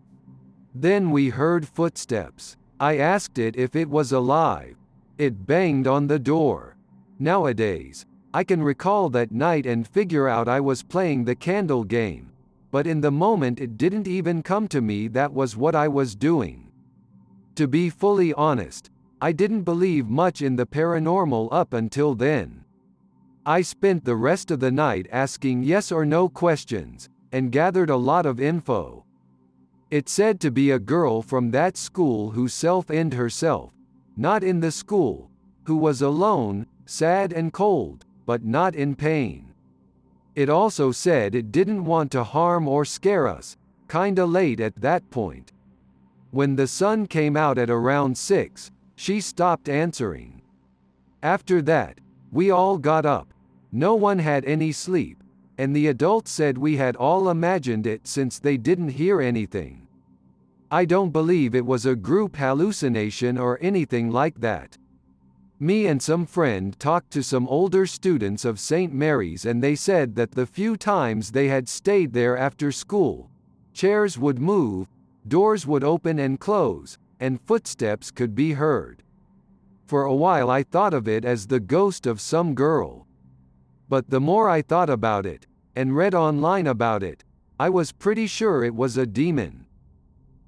Then we heard footsteps. I asked it if it was alive. It banged on the door. Nowadays, I can recall that night and figure out I was playing the candle game. But in the moment it didn't even come to me that was what I was doing. To be fully honest, I didn't believe much in the paranormal up until then. I spent the rest of the night asking yes or no questions, and gathered a lot of info. It said to be a girl from that school who self-ended herself, not in the school, who was alone, sad and cold, but not in pain. It also said it didn't want to harm or scare us, kinda late at that point. When the sun came out at around 6, she stopped answering. After that, we all got up. No one had any sleep, and the adults said we had all imagined it since they didn't hear anything. I don't believe it was a group hallucination or anything like that. Me and some friend talked to some older students of St. Mary's and they said that the few times they had stayed there after school, chairs would move, doors would open and close, and footsteps could be heard. For a while I thought of it as the ghost of some girl. But the more I thought about it, and read online about it, I was pretty sure it was a demon.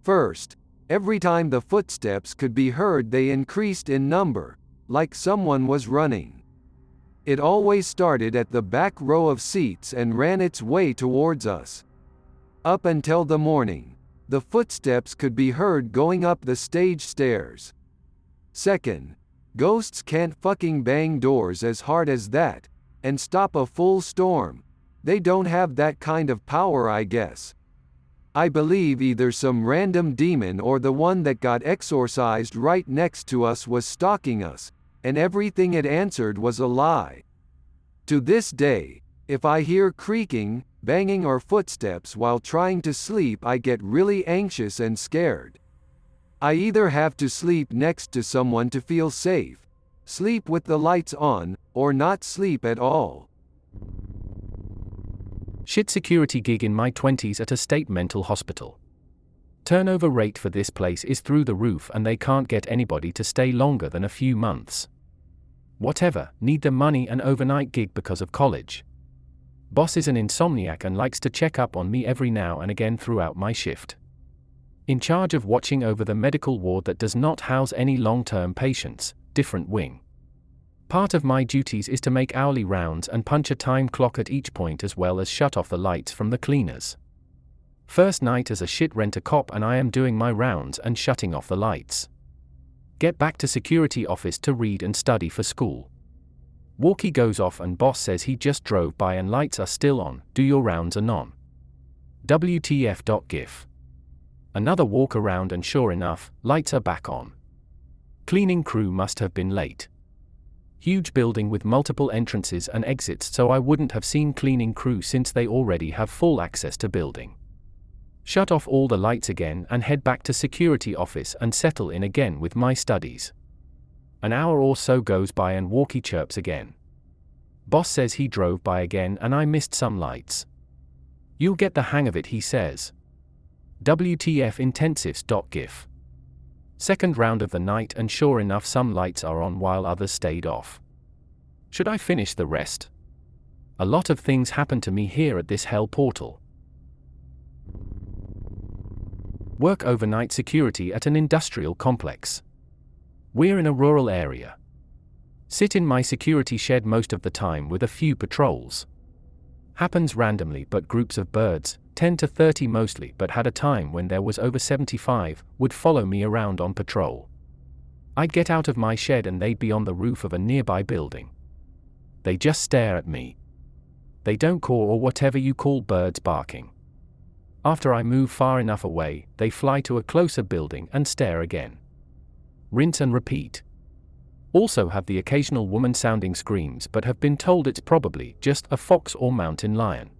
First, every time the footsteps could be heard they increased in number, like someone was running. It always started at the back row of seats and ran its way towards us. Up until the morning, the footsteps could be heard going up the stage stairs. Second, ghosts can't fucking bang doors as hard as that, and stop a full storm. They don't have that kind of power, I guess. I believe either some random demon or the one that got exorcised right next to us was stalking us, and everything it answered was a lie. To this day, if I hear creaking, banging or footsteps while trying to sleep, I get really anxious and scared. I either have to sleep next to someone to feel safe, sleep with the lights on, or not sleep at all. Shit security gig in my 20s at a state mental hospital. Turnover rate for this place is through the roof and they can't get anybody to stay longer than a few months. Whatever, need the money and overnight gig because of college. Boss is an insomniac and likes to check up on me every now and again throughout my shift. In charge of watching over the medical ward that does not house any long-term patients, different wing. Part of my duties is to make hourly rounds and punch a time clock at each point as well as shut off the lights from the cleaners. First night as a shit rent-a-cop and I am doing my rounds and shutting off the lights. Get back to security office to read and study for school. Walkie goes off and boss says he just drove by and lights are still on, do your rounds anon. WTF.gif. Another walk around and sure enough, lights are back on. Cleaning crew must have been late. Huge building with multiple entrances and exits, so I wouldn't have seen cleaning crew since they already have full access to building. Shut off all the lights again and head back to security office and settle in again with my studies. An hour or so goes by and walkie chirps again. Boss says he drove by again and I missed some lights. You'll get the hang of it, he says. WTF intensives.gif. Second round of the night and sure enough some lights are on while others stayed off. Should I finish the rest? A lot of things happen to me here at this hell portal. Work overnight security at an industrial complex. We're in a rural area. Sit in my security shed most of the time with a few patrols. Happens randomly, but groups of birds, 10 to 30 mostly, but had a time when there was over 75, would follow me around on patrol. I'd get out of my shed and they'd be on the roof of a nearby building. They just stare at me. They don't caw or whatever you call birds barking. After I move far enough away, they fly to a closer building and stare again. Rinse and repeat. Also have the occasional woman-sounding screams, but have been told it's probably just a fox or mountain lion.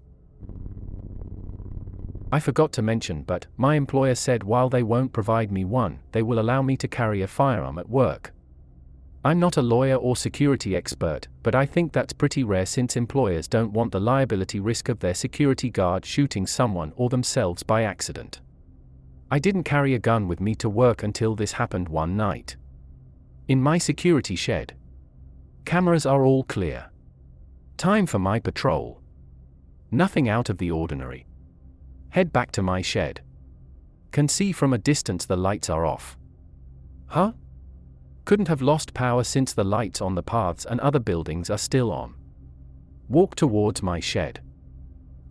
I forgot to mention, but my employer said while they won't provide me one, they will allow me to carry a firearm at work. I'm not a lawyer or security expert, but I think that's pretty rare since employers don't want the liability risk of their security guard shooting someone or themselves by accident. I didn't carry a gun with me to work until this happened one night. In my security shed. Cameras are all clear. Time for my patrol. Nothing out of the ordinary. Head back to my shed. Can see from a distance the lights are off. Huh? Couldn't have lost power since the lights on the paths and other buildings are still on. Walk towards my shed.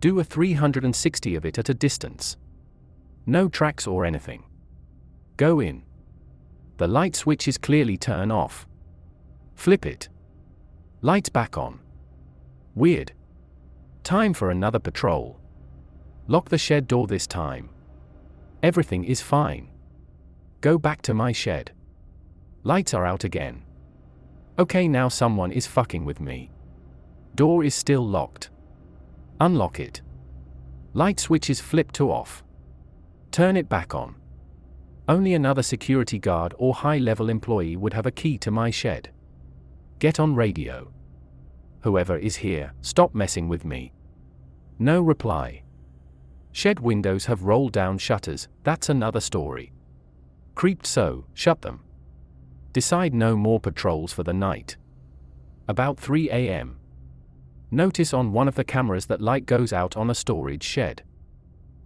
Do a 360 of it at a distance. No tracks or anything. Go in. The light switch is clearly turned off. Flip it. Lights back on. Weird. Time for another patrol. Lock the shed door this time. Everything is fine. Go back to my shed. Lights are out again. Okay, now someone is fucking with me. Door is still locked. Unlock it. Light switch is flipped to off. Turn it back on. Only another security guard or high-level employee would have a key to my shed. Get on radio. Whoever is here, stop messing with me. No reply. Shed windows have rolled down shutters, that's another story. Creeped, so, shut them. Decide no more patrols for the night. About 3 a.m. Notice on one of the cameras that light goes out on a storage shed.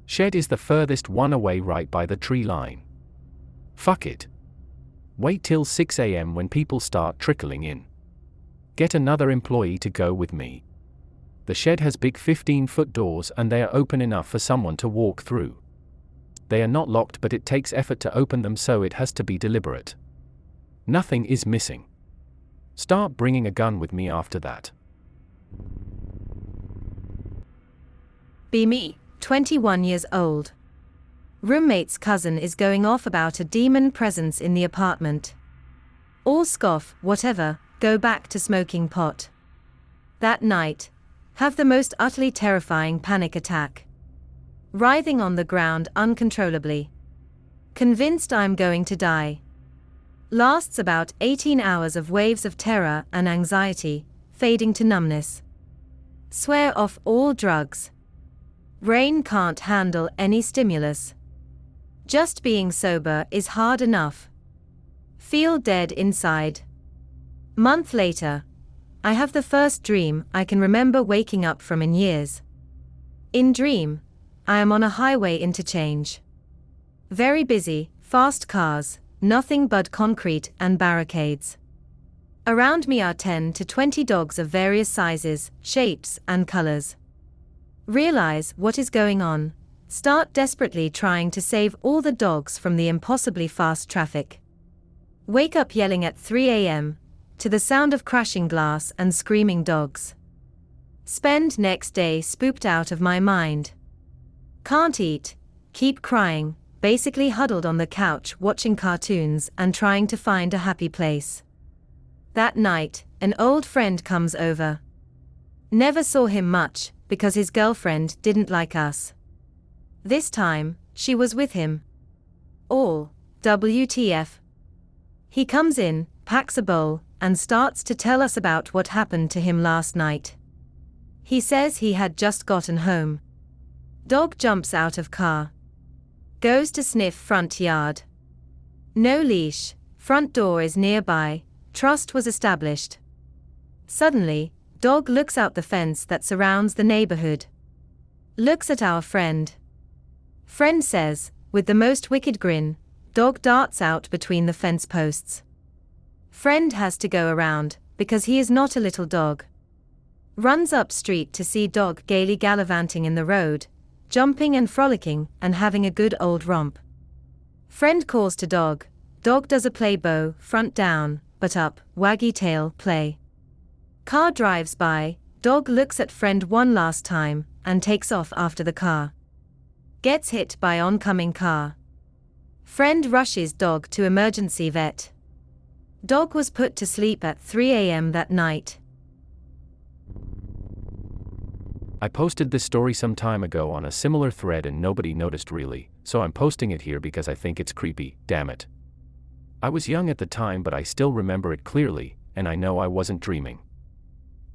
Shed is the furthest one away right by the tree line. Fuck it. Wait till 6 a.m. when people start trickling in. Get another employee to go with me. The shed has big 15-foot doors and they are open enough for someone to walk through. They are not locked, but it takes effort to open them, so it has to be deliberate. Nothing is missing. Start bringing a gun with me after that. Be me, 21 years old. Roommate's cousin is going off about a demon presence in the apartment. All scoff, whatever, go back to smoking pot. That night, have the most utterly terrifying panic attack. Writhing on the ground uncontrollably. Convinced I'm going to die. Lasts about 18 hours of waves of terror and anxiety, fading to numbness. Swear off all drugs. Brain can't handle any stimulus. Just being sober is hard enough. Feel dead inside. Month later, I have the first dream I can remember waking up from in years. In dream, I am on a highway interchange. Very busy, fast cars, nothing but concrete and barricades. Around me are 10 to 20 dogs of various sizes, shapes, and colors. Realize what is going on. Start desperately trying to save all the dogs from the impossibly fast traffic. Wake up yelling at 3 a.m. to the sound of crashing glass and screaming dogs. Spend next day spooked out of my mind. Can't eat, keep crying, basically huddled on the couch watching cartoons and trying to find a happy place. That night, an old friend comes over. Never saw him much, because his girlfriend didn't like us. This time, she was with him. All, WTF. He comes in, packs a bowl, and starts to tell us about what happened to him last night. He says he had just gotten home. Dog jumps out of car. Goes to sniff front yard. No leash, front door is nearby, trust was established. Suddenly, dog looks out the fence that surrounds the neighborhood. Looks at our friend. Friend says, with the most wicked grin, dog darts out between the fence posts. Friend has to go around, because he is not a little dog. Runs up street to see dog gaily gallivanting in the road, jumping and frolicking and having a good old romp. Friend calls to dog, dog does a play bow, front down, but up, waggy tail, play. Car drives by, dog looks at friend one last time, and takes off after the car. Gets hit by oncoming car. Friend rushes dog to emergency vet. Dog was put to sleep at 3 a.m. that night. I posted this story some time ago on a similar thread and nobody noticed really, so I'm posting it here because I think it's creepy, damn it. I was young at the time, but I still remember it clearly, and I know I wasn't dreaming.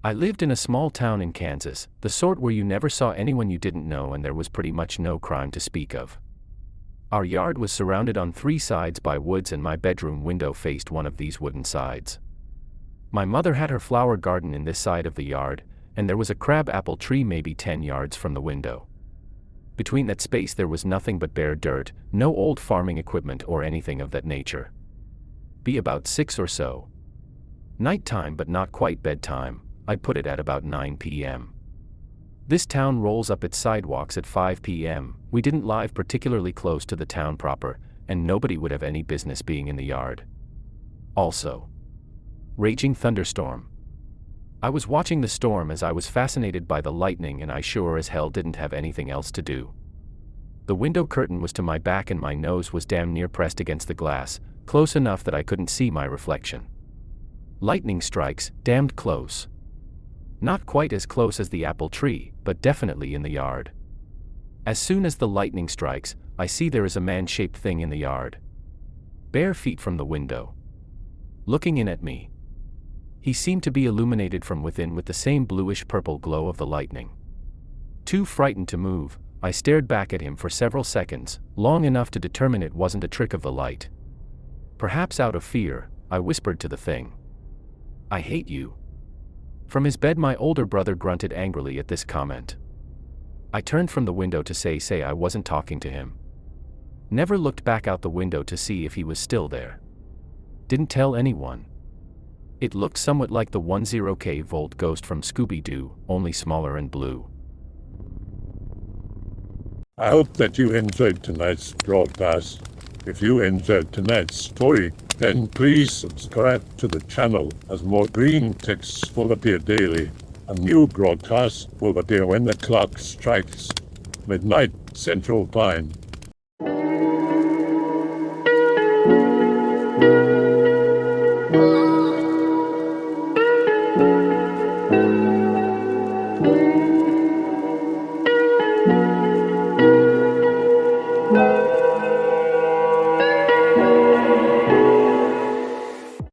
I lived in a small town in Kansas, the sort where you never saw anyone you didn't know and there was pretty much no crime to speak of. Our yard was surrounded on 3 sides by woods and my bedroom window faced one of these wooden sides. My mother had her flower garden in this side of the yard, and there was a crab apple tree maybe 10 yards from the window. Between that space there was nothing but bare dirt, no old farming equipment or anything of that nature. Be about 6 or so. Nighttime but not quite bedtime, I'd put it at about 9 p.m. This town rolls up its sidewalks at 5 p.m, we didn't live particularly close to the town proper, and nobody would have any business being in the yard. Also, raging thunderstorm. I was watching the storm as I was fascinated by the lightning and I sure as hell didn't have anything else to do. The window curtain was to my back and my nose was damn near pressed against the glass, close enough that I couldn't see my reflection. Lightning strikes, damned close. Not quite as close as the apple tree, but definitely in the yard. As soon as the lightning strikes, I see there is a man-shaped thing in the yard. Bare feet from the window. Looking in at me. He seemed to be illuminated from within with the same bluish-purple glow of the lightning. Too frightened to move, I stared back at him for several seconds, long enough to determine it wasn't a trick of the light. Perhaps out of fear, I whispered to the thing. "I hate you." From his bed my older brother grunted angrily at this comment. I turned from the window to say I wasn't talking to him. Never looked back out the window to see if he was still there. Didn't tell anyone. It looked somewhat like the 10K Volt ghost from Scooby-Doo, only smaller and blue. I hope that you enjoyed tonight's broadcast. If you enjoyed tonight's story, then please subscribe to the channel as more green texts will appear daily. A new broadcast will appear when the clock strikes midnight Central Time.